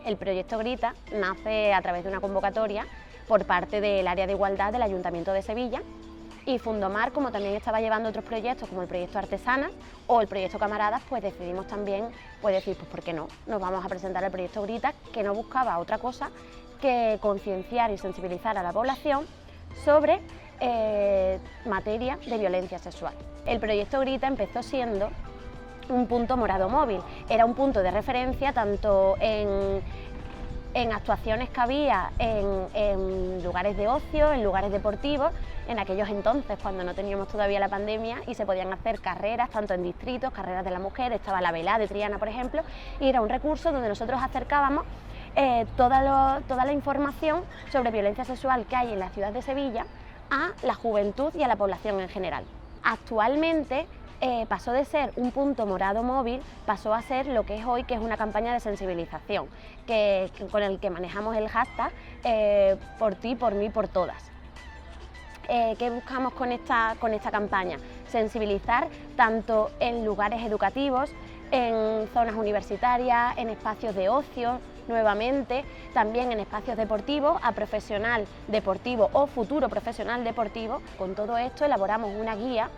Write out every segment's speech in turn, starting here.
El proyecto Grita nace a través de una convocatoria por parte del área de igualdad del Ayuntamiento de Sevilla, y Fundomar, como también estaba llevando otros proyectos como el proyecto Artesanas o el proyecto Camaradas, pues decidimos también decir, pues ¿por qué no? Nos vamos a presentar el proyecto Grita, que no buscaba otra cosa que concienciar y sensibilizar a la población sobre materia de violencia sexual. El proyecto Grita empezó siendo un punto morado móvil, era un punto de referencia tanto en actuaciones que había en lugares de ocio, en lugares deportivos, en aquellos entonces cuando no teníamos todavía la pandemia y se podían hacer carreras, tanto en distritos, carreras de la mujer, estaba la velada de Triana, por ejemplo, y era un recurso donde nosotros acercábamos toda la información sobre violencia sexual que hay en la ciudad de Sevilla a la juventud y a la población en general. Actualmente pasó de ser un punto morado móvil, pasó a ser lo que es hoy, que es una campaña de sensibilización, con el que manejamos el hashtag por ti, por mí, por todas. ¿Qué buscamos con esta campaña? Sensibilizar tanto en lugares educativos, en zonas universitarias, en espacios de ocio, nuevamente, también en espacios deportivos, a profesional deportivo o futuro profesional deportivo. Con todo esto elaboramos una guía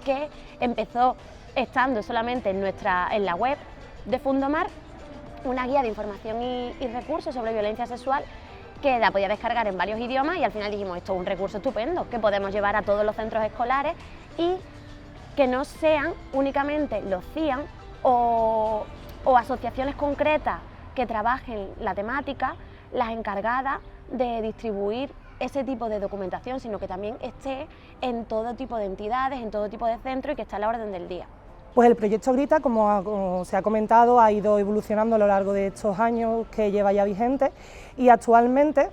que empezó estando solamente en la web de Fundomar, una guía de información y recursos sobre violencia sexual que la podía descargar en varios idiomas, y al final dijimos, esto es un recurso estupendo que podemos llevar a todos los centros escolares y que no sean únicamente los CIAN o asociaciones concretas que trabajen la temática las encargadas de distribuir ese tipo de documentación, sino que también esté en todo tipo de entidades, en todo tipo de centros y que esté a la orden del día. Pues el proyecto Grita, como se ha comentado, ha ido evolucionando a lo largo de estos años que lleva ya vigente, y actualmente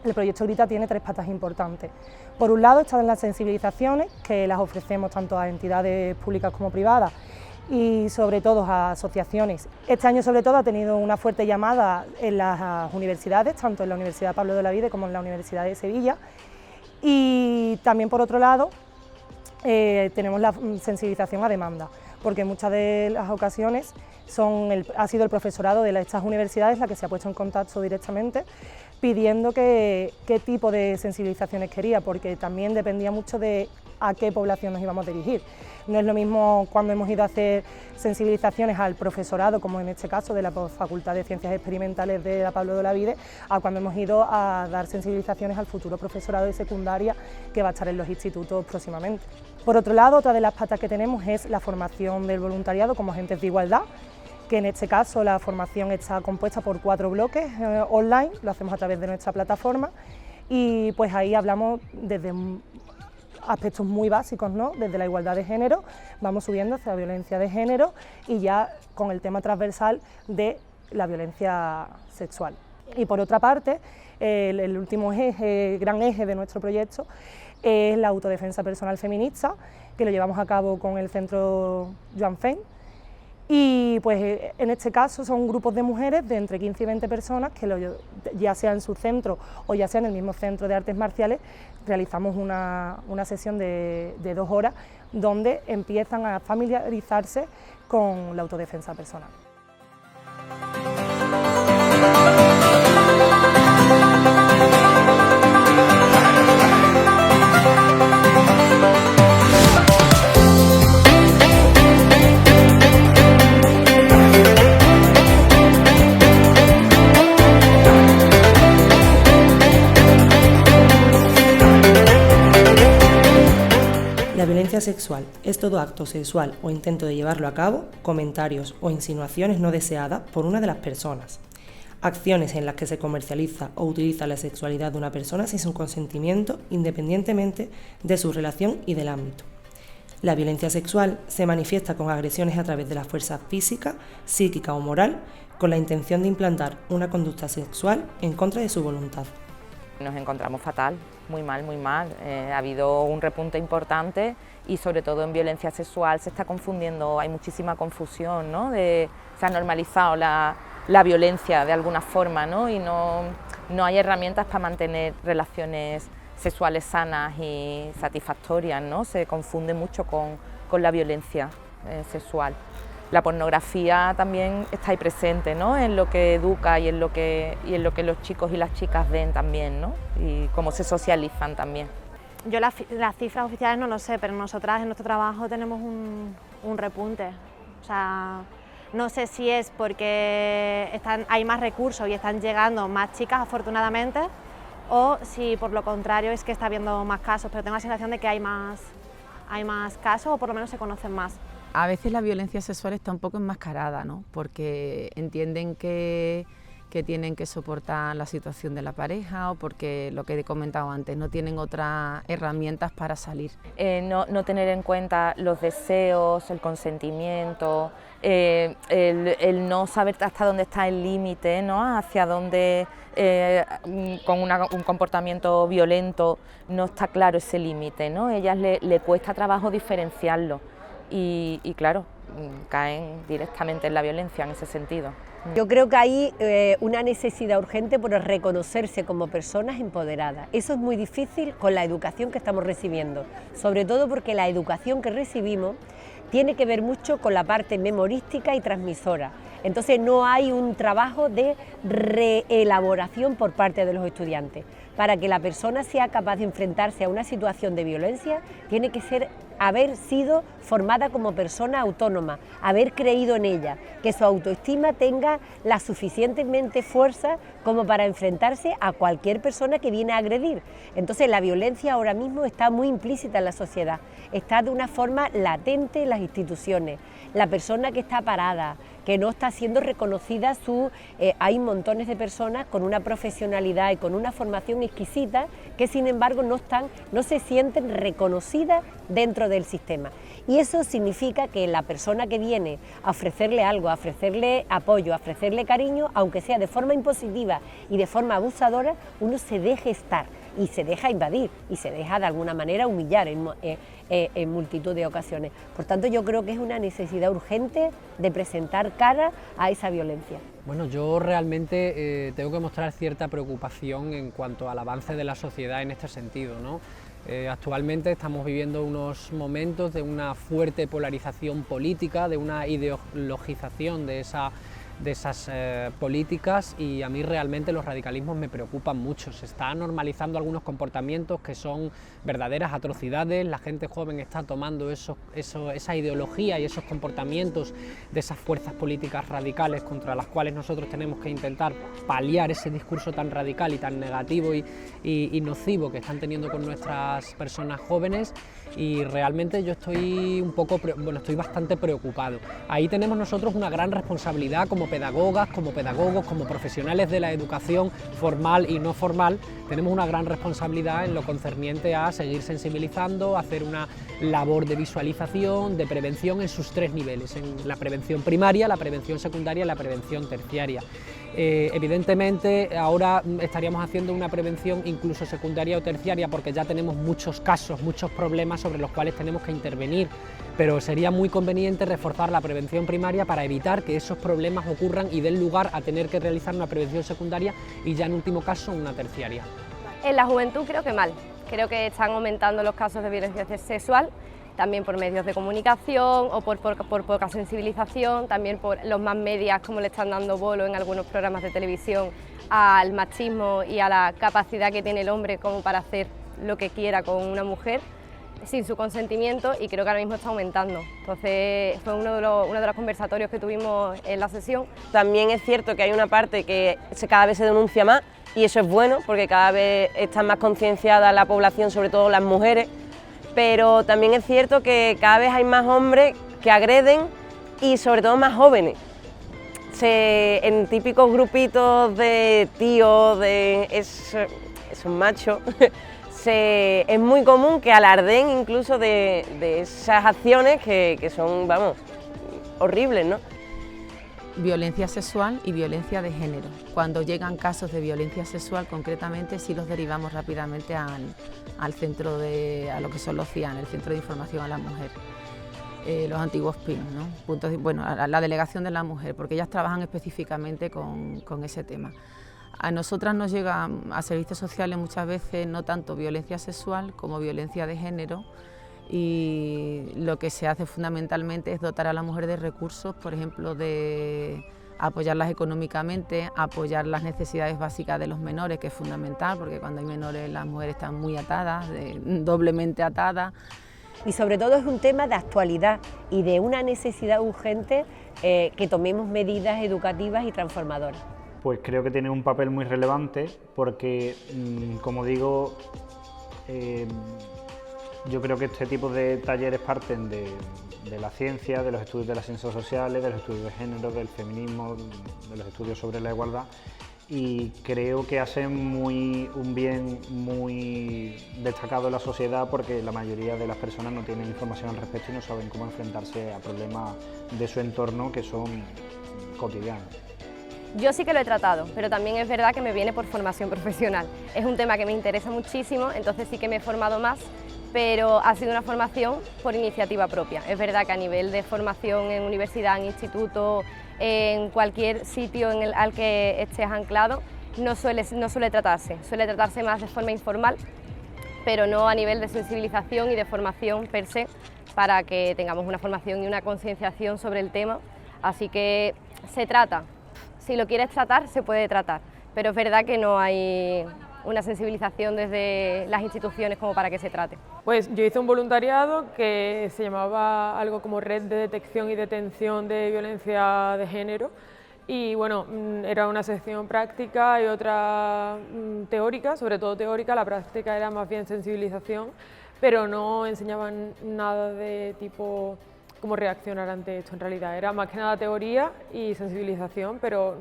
el proyecto Grita tiene tres patas importantes. Por un lado están las sensibilizaciones, que las ofrecemos tanto a entidades públicas como privadas y sobre todo a asociaciones. Este año sobre todo ha tenido una fuerte llamada en las universidades, tanto en la Universidad Pablo de Olavide como en la Universidad de Sevilla, y también por otro lado tenemos la sensibilización a demanda, porque en muchas de las ocasiones ha sido el profesorado de estas universidades la que se ha puesto en contacto directamente pidiendo qué tipo de sensibilizaciones quería, porque también dependía mucho de a qué población nos íbamos a dirigir. No es lo mismo cuando hemos ido a hacer sensibilizaciones al profesorado, como en este caso de la Facultad de Ciencias Experimentales de la Pablo de Olavide, a cuando hemos ido a dar sensibilizaciones al futuro profesorado de secundaria que va a estar en los institutos próximamente. Por otro lado, otra de las patas que tenemos es la formación del voluntariado como agentes de igualdad, que en este caso la formación está compuesta por 4 bloques online, lo hacemos a través de nuestra plataforma, y pues ahí hablamos desde aspectos muy básicos, ¿no? Desde la igualdad de género, vamos subiendo hacia la violencia de género y ya con el tema transversal de la violencia sexual. Y por otra parte, el último gran eje de nuestro proyecto es la autodefensa personal feminista, que lo llevamos a cabo con el Centro Joan Fein. Y pues en este caso son grupos de mujeres de entre 15 y 20 personas que ya sea en su centro o ya sea en el mismo centro de artes marciales, realizamos una sesión de 2 horas donde empiezan a familiarizarse con la autodefensa personal. La violencia sexual es todo acto sexual o intento de llevarlo a cabo, comentarios o insinuaciones no deseadas por una de las personas. Acciones en las que se comercializa o utiliza la sexualidad de una persona sin su consentimiento, independientemente de su relación y del ámbito. La violencia sexual se manifiesta con agresiones a través de la fuerza física, psíquica o moral, con la intención de implantar una conducta sexual en contra de su voluntad. Nos encontramos fatal, muy mal, muy mal. Ha habido un repunte importante y sobre todo en violencia sexual se está confundiendo, hay muchísima confusión, ¿no? Se ha normalizado la violencia de alguna forma, ¿no? Y no hay herramientas para mantener relaciones sexuales sanas y satisfactorias, ¿no? Se confunde mucho con la violencia sexual. la pornografía también está ahí presente, ¿no? En lo que educa y en lo que los chicos y las chicas ven también, ¿no? Y cómo se socializan también. Yo las cifras oficiales no lo sé, pero nosotras en nuestro trabajo tenemos un repunte. O sea, no sé si es porque hay más recursos y están llegando más chicas, afortunadamente, o si por lo contrario es que está habiendo más casos, pero tengo la sensación de que hay más casos o por lo menos se conocen más. A veces la violencia sexual está un poco enmascarada, ¿no? Porque entienden que tienen que soportar la situación de la pareja o porque, lo que he comentado antes, no tienen otras herramientas para salir. No tener en cuenta los deseos, el consentimiento, el no saber hasta dónde está el límite, ¿no? Hacia dónde, con un comportamiento violento, no está claro ese límite, ¿no? A ellas le cuesta trabajo diferenciarlo y claro, caen directamente en la violencia en ese sentido. Yo creo que hay una necesidad urgente por reconocerse como personas empoderadas. Eso es muy difícil con la educación que estamos recibiendo, sobre todo porque la educación que recibimos tiene que ver mucho con la parte memorística y transmisora. Entonces no hay un trabajo de reelaboración por parte de los estudiantes. Para que la persona sea capaz de enfrentarse a una situación de violencia, tiene que haber sido formada como persona autónoma, haber creído en ella, que su autoestima tenga la suficientemente fuerza como para enfrentarse a cualquier persona que viene a agredir. Entonces la violencia ahora mismo está muy implícita en la sociedad, está de una forma latente en las instituciones. La persona que está parada, que no está siendo reconocida, hay montones de personas con una profesionalidad y con una formación exquisita que sin embargo no se sienten reconocidas dentro del sistema. Y eso significa que la persona que viene a ofrecerle algo, a ofrecerle apoyo, a ofrecerle cariño, aunque sea de forma impositiva y de forma abusadora, uno se deje estar y se deja invadir y se deja de alguna manera humillar en multitud de ocasiones. Por tanto, yo creo que es una necesidad urgente de presentar cara a esa violencia. Bueno, yo realmente tengo que mostrar cierta preocupación en cuanto al avance de la sociedad en este sentido, ¿no? Actualmente estamos viviendo unos momentos de una fuerte polarización política, de una ideologización de esas políticas, y a mí realmente los radicalismos me preocupan mucho. Se están normalizando algunos comportamientos que son verdaderas atrocidades. La gente joven está tomando esa ideología y esos comportamientos de esas fuerzas políticas radicales contra las cuales nosotros tenemos que intentar paliar ese discurso tan radical y tan negativo y nocivo que están teniendo con nuestras personas jóvenes, y realmente yo estoy estoy bastante preocupado. Ahí tenemos nosotros una gran responsabilidad como pedagogas, como pedagogos, como profesionales de la educación formal y no formal. Tenemos una gran responsabilidad en lo concerniente a seguir sensibilizando, hacer una labor de visualización, de prevención en sus tres niveles, en la prevención primaria, la prevención secundaria y la prevención terciaria. Evidentemente ahora estaríamos haciendo una prevención incluso secundaria o terciaria porque ya tenemos muchos casos, muchos problemas sobre los cuales tenemos que intervenir, pero sería muy conveniente reforzar la prevención primaria para evitar que esos problemas ocurran y den lugar a tener que realizar una prevención secundaria y ya en último caso una terciaria. En la juventud creo que mal, creo que están aumentando los casos de violencia sexual, también por medios de comunicación o por poca sensibilización, también por los más medias como le están dando bolo en algunos programas de televisión al machismo y a la capacidad que tiene el hombre como para hacer lo que quiera con una mujer sin su consentimiento, y creo que ahora mismo está aumentando. Entonces fue uno de los conversatorios que tuvimos en la sesión. También es cierto que hay una parte que cada vez se denuncia más, y eso es bueno porque cada vez está más concienciada la población, sobre todo las mujeres, pero también es cierto que cada vez hay más hombres que agreden y sobre todo más jóvenes. En típicos grupitos de tíos, de esos machos, es muy común que alardeen incluso de esas acciones que son, vamos, horribles, ¿no? Violencia sexual y violencia de género. Cuando llegan casos de violencia sexual, concretamente, sí los derivamos rápidamente al centro a lo que son los CIAN, el Centro de Información a la Mujer, los antiguos PIN, ¿no? A la Delegación de la Mujer, porque ellas trabajan específicamente con ese tema. A nosotras nos llega a servicios sociales muchas veces no tanto violencia sexual como violencia de género, y lo que se hace fundamentalmente es dotar a la mujer de recursos, por ejemplo, de apoyarlas económicamente, apoyar las necesidades básicas de los menores, que es fundamental, porque cuando hay menores las mujeres están muy atadas, doblemente atadas. Y sobre todo es un tema de actualidad y de una necesidad urgente que tomemos medidas educativas y transformadoras. Pues creo que tiene un papel muy relevante porque, como digo, yo creo que este tipo de talleres parten de la ciencia, de los estudios de las ciencias sociales, de los estudios de género, del feminismo, de los estudios sobre la igualdad, y creo que hacen un bien muy destacado en la sociedad porque la mayoría de las personas no tienen información al respecto y no saben cómo enfrentarse a problemas de su entorno que son cotidianos. Yo sí que lo he tratado, pero también es verdad que me viene por formación profesional. Es un tema que me interesa muchísimo, entonces sí que me he formado más, pero ha sido una formación por iniciativa propia. Es verdad que a nivel de formación en universidad, en instituto, en cualquier sitio al que estés anclado, no suele tratarse. Suele tratarse más de forma informal, pero no a nivel de sensibilización y de formación per se, para que tengamos una formación y una concienciación sobre el tema. Así que se trata. Si lo quieres tratar, se puede tratar, pero es verdad que no hay una sensibilización desde las instituciones como para que se trate. Pues yo hice un voluntariado que se llamaba algo como Red de Detección y Detención de Violencia de Género y bueno, era una sección práctica y otra teórica, sobre todo teórica. La práctica era más bien sensibilización, pero no enseñaban nada de tipo cómo reaccionar ante esto. En realidad era más que nada teoría y sensibilización, pero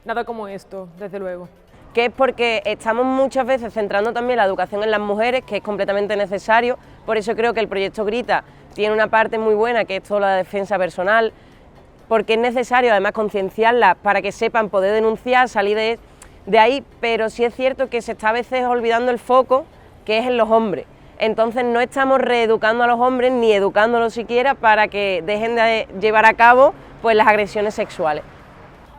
nada como esto, desde luego. Que es porque estamos muchas veces centrando también la educación en las mujeres, que es completamente necesario. Por eso creo que el proyecto Grita tiene una parte muy buena, que es toda la defensa personal, porque es necesario además concienciarlas para que sepan poder denunciar, salir de ahí, pero sí es cierto que se está a veces olvidando el foco, que es en los hombres. Entonces no estamos reeducando a los hombres, ni educándolos siquiera, para que dejen de llevar a cabo pues, las agresiones sexuales.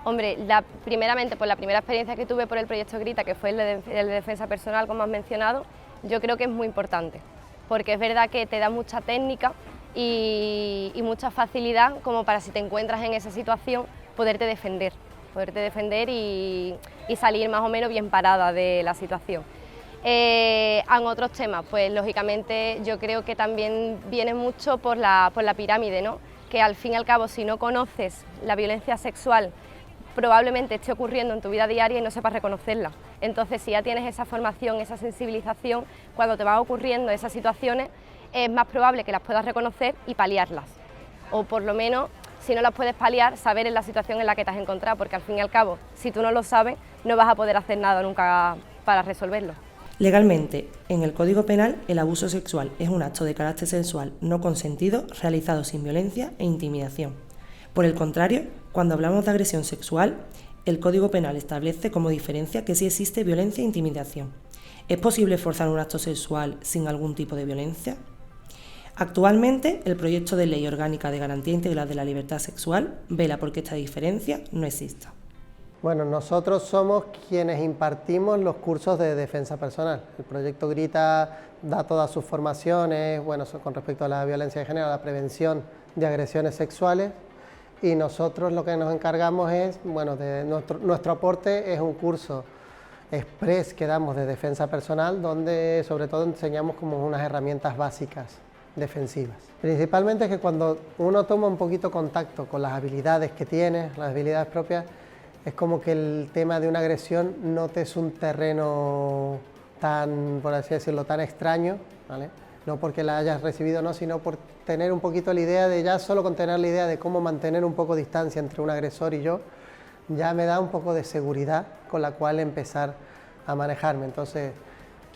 Hombre, primeramente por la primera experiencia que tuve por el proyecto Grita, que fue el de defensa personal, como has mencionado, yo creo que es muy importante, porque es verdad que te da mucha técnica y mucha facilidad como para, si te encuentras en esa situación, poderte defender y salir más o menos bien parada de la situación. En otros temas, pues lógicamente yo creo que también viene mucho por la pirámide, ¿no? Que al fin y al cabo, si no conoces la violencia sexual, probablemente esté ocurriendo en tu vida diaria y no sepas reconocerla. Entonces, si ya tienes esa formación, esa sensibilización, cuando te van ocurriendo esas situaciones, es más probable que las puedas reconocer y paliarlas. O por lo menos, si no las puedes paliar, saber en la situación en la que te has encontrado, porque al fin y al cabo, si tú no lo sabes, no vas a poder hacer nada nunca para resolverlo. Legalmente, en el Código Penal, el abuso sexual es un acto de carácter sexual no consentido realizado sin violencia e intimidación. Por el contrario, cuando hablamos de agresión sexual, el Código Penal establece como diferencia que sí existe violencia e intimidación. ¿Es posible forzar un acto sexual sin algún tipo de violencia? Actualmente, el proyecto de Ley Orgánica de Garantía Integral de la Libertad Sexual vela porque esta diferencia no exista. Bueno, nosotros somos quienes impartimos los cursos de defensa personal. El proyecto Grita da todas sus formaciones, bueno, con respecto a la violencia de género, a la prevención de agresiones sexuales, y nosotros lo que nos encargamos es, bueno, nuestro aporte es un curso express que damos de defensa personal, donde sobre todo enseñamos como unas herramientas básicas defensivas. Principalmente es que cuando uno toma un poquito contacto con las habilidades que tiene, las habilidades propias, es como que el tema de una agresión no te es un terreno tan, por así decirlo, tan extraño, ¿vale? No porque la hayas recibido o no, sino por tener un poquito la idea de, ya solo con tener la idea de cómo mantener un poco de distancia entre un agresor y yo, ya me da un poco de seguridad con la cual empezar a manejarme. Entonces,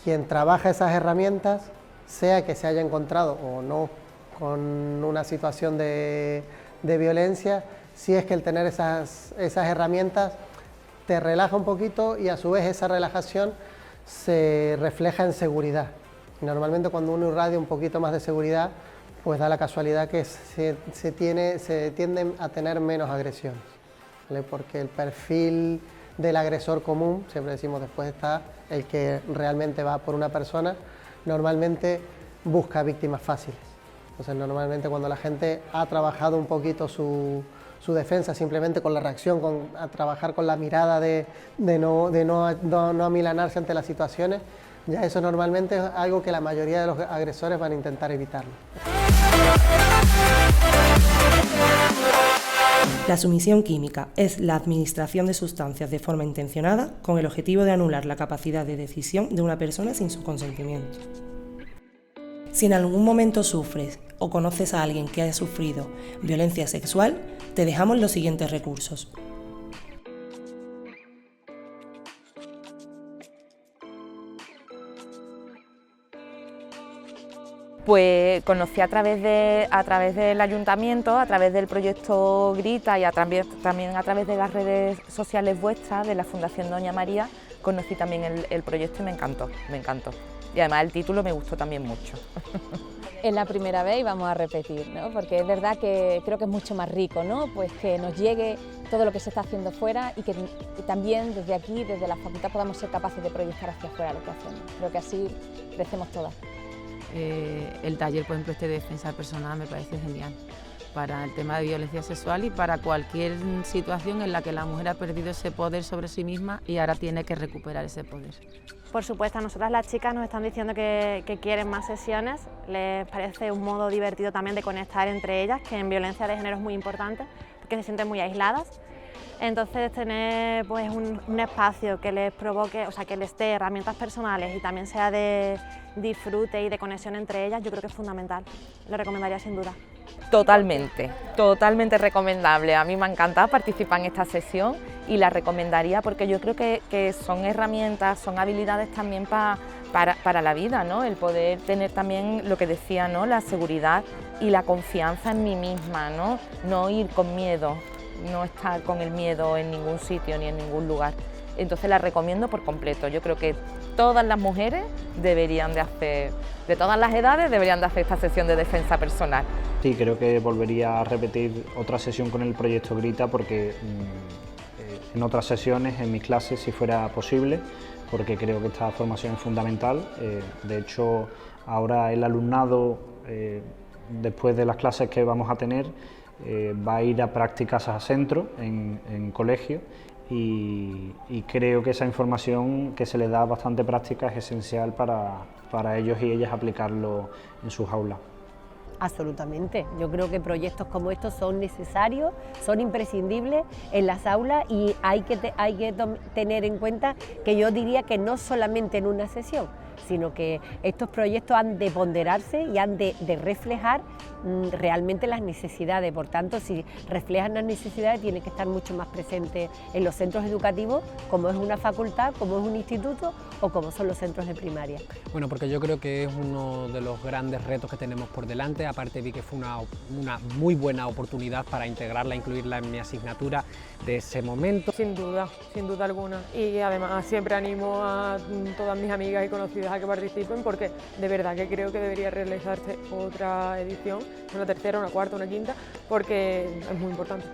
quien trabaja esas herramientas, sea que se haya encontrado o no con una situación de violencia, sí es que el tener esas herramientas te relaja un poquito y a su vez esa relajación se refleja en seguridad. Normalmente cuando uno irradia un poquito más de seguridad, pues da la casualidad que se tienden a tener menos agresiones, ¿vale? Porque el perfil del agresor común, siempre decimos, después está el que realmente va por una persona, normalmente busca víctimas fáciles. Entonces normalmente cuando la gente ha trabajado un poquito su defensa simplemente con la reacción, a trabajar con la mirada de no amilanarse ante las situaciones, ya eso normalmente es algo que la mayoría de los agresores van a intentar evitarlo. La sumisión química es la administración de sustancias de forma intencionada con el objetivo de anular la capacidad de decisión de una persona sin su consentimiento. Si en algún momento sufres o conoces a alguien que haya sufrido violencia sexual, te dejamos los siguientes recursos. Pues conocí a través del ayuntamiento, a través del proyecto Grita y también a través de las redes sociales vuestras, de la Fundación Doña María, conocí también el proyecto y me encantó. Y además el título me gustó también mucho. Es la primera vez y vamos a repetir, ¿no? Porque es verdad que creo que es mucho más rico, ¿no? Pues que nos llegue todo lo que se está haciendo fuera y que también desde aquí, desde la facultad, podamos ser capaces de proyectar hacia afuera lo que hacemos. Creo que así crecemos todas. El taller, por ejemplo, de defensa personal me parece genial para el tema de violencia sexual y para cualquier situación en la que la mujer ha perdido ese poder sobre sí misma y ahora tiene que recuperar ese poder. Por supuesto, a nosotras las chicas nos están diciendo que quieren más sesiones, les parece un modo divertido también de conectar entre ellas, que en violencia de género es muy importante porque se sienten muy aisladas. Entonces tener pues un espacio que les provoque, o sea, que les dé herramientas personales y también sea de disfrute y de conexión entre ellas, yo creo que es fundamental. Lo recomendaría sin duda. Totalmente recomendable. A mí me ha encantado participar en esta sesión y la recomendaría porque yo creo que son herramientas, son habilidades también para la vida, ¿no? El poder tener también lo que decía, ¿no? La seguridad y la confianza en mí misma, ¿no? No ir con miedo, no estar con el miedo en ningún sitio ni en ningún lugar. Entonces la recomiendo por completo. Yo creo que todas las mujeres deberían de hacer, de todas las edades, deberían de hacer esta sesión de defensa personal. Sí, creo que volvería a repetir otra sesión con el proyecto Grita porque en otras sesiones, en mis clases, si fuera posible, porque creo que esta formación es fundamental. De hecho, ahora el alumnado, después de las clases que vamos a tener, va a ir a prácticas a centro, en colegio, y creo que esa información que se les da bastante práctica es esencial para ellos y ellas aplicarlo en sus aulas. Absolutamente, yo creo que proyectos como estos son necesarios, son imprescindibles en las aulas y hay que tener en cuenta que yo diría que no solamente en una sesión, sino que estos proyectos han de ponderarse y han de reflejar realmente las necesidades. Por tanto, si reflejan las necesidades, tienen que estar mucho más presentes en los centros educativos, como es una facultad, como es un instituto o como son los centros de primaria. Bueno, porque yo creo que es uno de los grandes retos que tenemos por delante. Aparte vi que fue una muy buena oportunidad para integrarla, incluirla en mi asignatura de ese momento. Sin duda alguna. Y además siempre animo a todas mis amigas y conocidas a que participen porque de verdad que creo que debería realizarse otra edición, una tercera, una cuarta, una quinta, porque es muy importante.